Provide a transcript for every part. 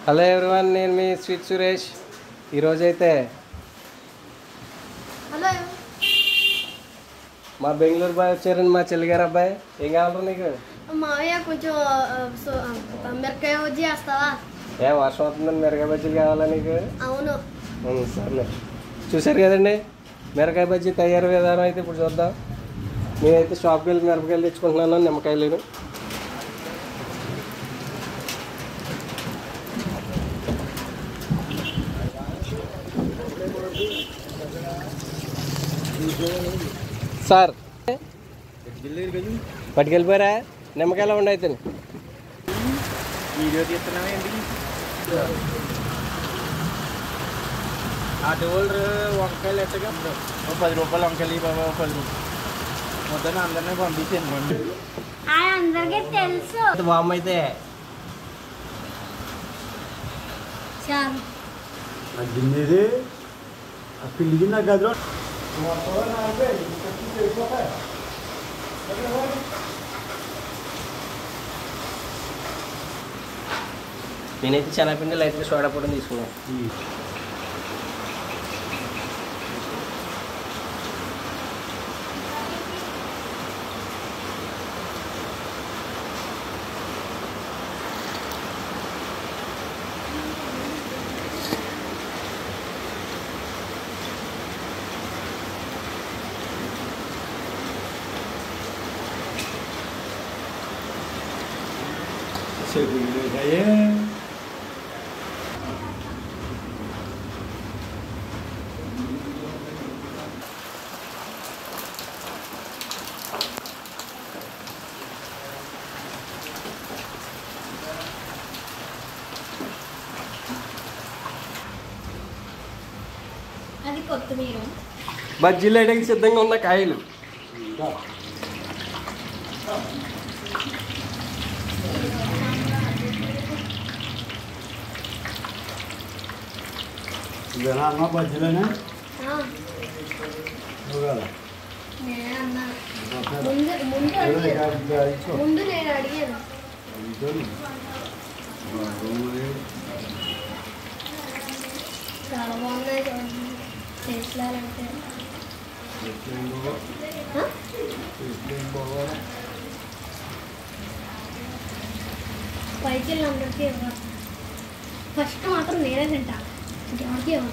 Hello everyone, నేను మీ sweet Suresh. ఈరోజైతే hello మా బెంగళూరు బాయ్ వచ్చారండి, మా చెల్లిగారు అబ్బాయి. ఏం కావాలరా నీకు? మావయ్య కొంచెం మిరకాయ బజ్జీ వేస్తావా? వర్షం అవుతుందని మిరకాయ బజ్జీలు కావాలా నీకు? అవును. సర్లే. చూశారు కదండి మిరకాయ బజ్జీ తయారు విధానం అయితే ఇప్పుడు చూద్దాం. నేనైతే షాప్కి వెళ్ళి మిరపకాయలు తెచ్చుకుంటున్నాను, నిమ్మకాయలు. సార్ పట్టుకెళ్ళిపోయారా? నిమ్మకాయలు ఉండి అయితే వీడియో తీస్తున్నావా ఏంటి? ఆ డోల్డ్ వంకాయలు ఎట్టగా 10 రూపాయలు వంకాయలు బాబా, 10 రూపాయలు మొత్తం అందరినీ పంపించాను. అందరికీ తెలుసు. బామ్మ అయితే గిన్నెది ఆ పిండికి నా గదిలో నేనైతే శనగపిండి లైట్గా సోడా పొడి తీసుకున్నాను. అది కొత్తిమీర. బజ్జీలు వేయడానికి సిద్ధంగా ఉన్న కాయలు. ఇదేనా అన్న బజ్జీలేనా? ముందు నేను అడిగాను. చాలా బాగున్నాయి చేసినారంటే. పైకి వెళ్ళి అందరికీ ఇవ్వాలి. ఫస్ట్ మాత్రం నేనే తింటా, ఇంకెవరికి ఇవ్వను.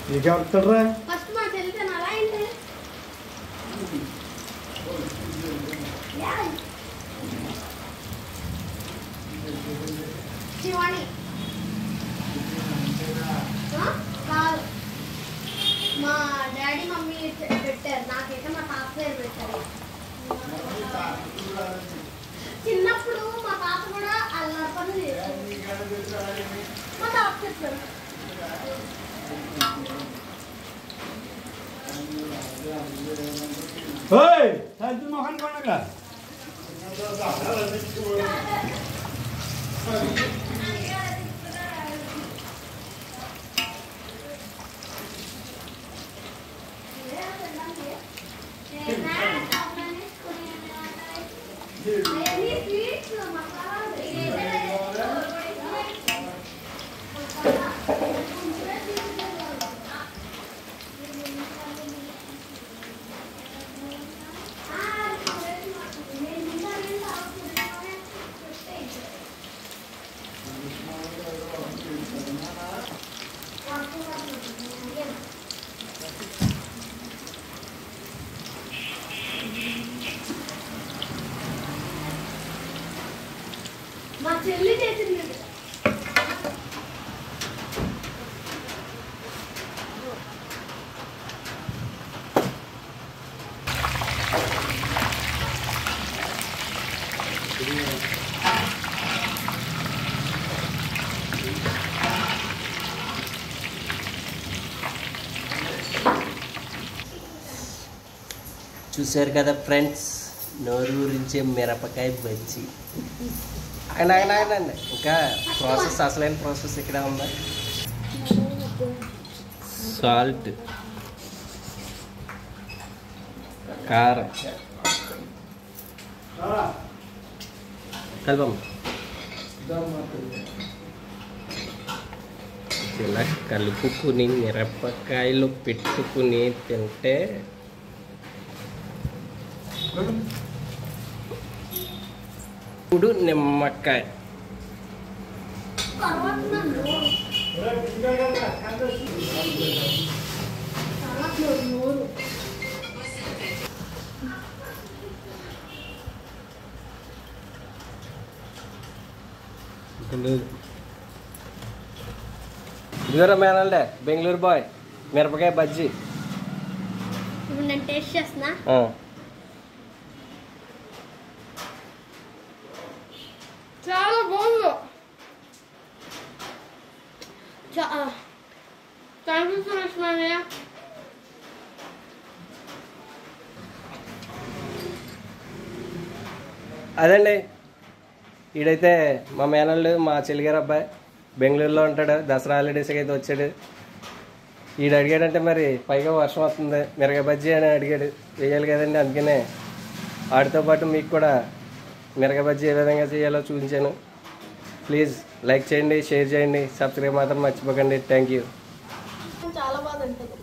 నీకెవరుతాడరా? ఫస్ట్ మా చెల్లి తినాలా ఏంటి? శివాణి కాదు, మా డాడీ మమ్మీ పెట్టారు, నాకైతే మా తాత పేరు పెట్టారు. చిన్నప్పుడు మా తాత కూడా అల్లరి పనులు చేశారు. మా తాత చెప్పారు. మొహన్ కొనగా మా చెల్లి చేసింది. చూశారు కదా ఫ్రెండ్స్, నోరూరించే మిరపకాయ బజ్జీ. ఆయన ఇంకా ప్రాసెస్, అసలైన ప్రాసెస్ ఇక్కడ ఉందా. సాల్ట్, కారం, కలపమ్మ. ఇలా కలుపుకుని మిరపకాయలు పెట్టుకుని తింటే ఇప్పుడు నిమ్మకాయ ఇదిగోరా మేనండే బెంగళూరు బాయ్ మిరపకాయ బజ్జీ. ఇప్పుడు నేను టేస్ట్ చేస్తున్నా. చాలా బాగుంది. థ్యాంక్ యూ సో మచ్ మామయ్య. అదండి ఈడైతే మా మేనల్లు మా చెల్లిగారు అబ్బాయి బెంగళూరులో ఉంటాడు. దసరా హాలిడేస్కి అయితే వచ్చాడు. ఈడు అడిగాడంటే మరి పైగా వర్షం వస్తుంది మిరపకాయ బజ్జీ అని అడిగాడు. వేయాలి కదండి, అందుకనే వాడితో పాటు మీకు కూడా మిరపకాయ బజ్జీ ఏ విధంగా చేయాలో చూపించాను. ప్లీజ్ లైక్ చేయండి, షేర్ చేయండి, సబ్స్క్రైబ్ మాత్రం మర్చిపోకండి. Thank you. చాలా బాగా ఉంటుంది.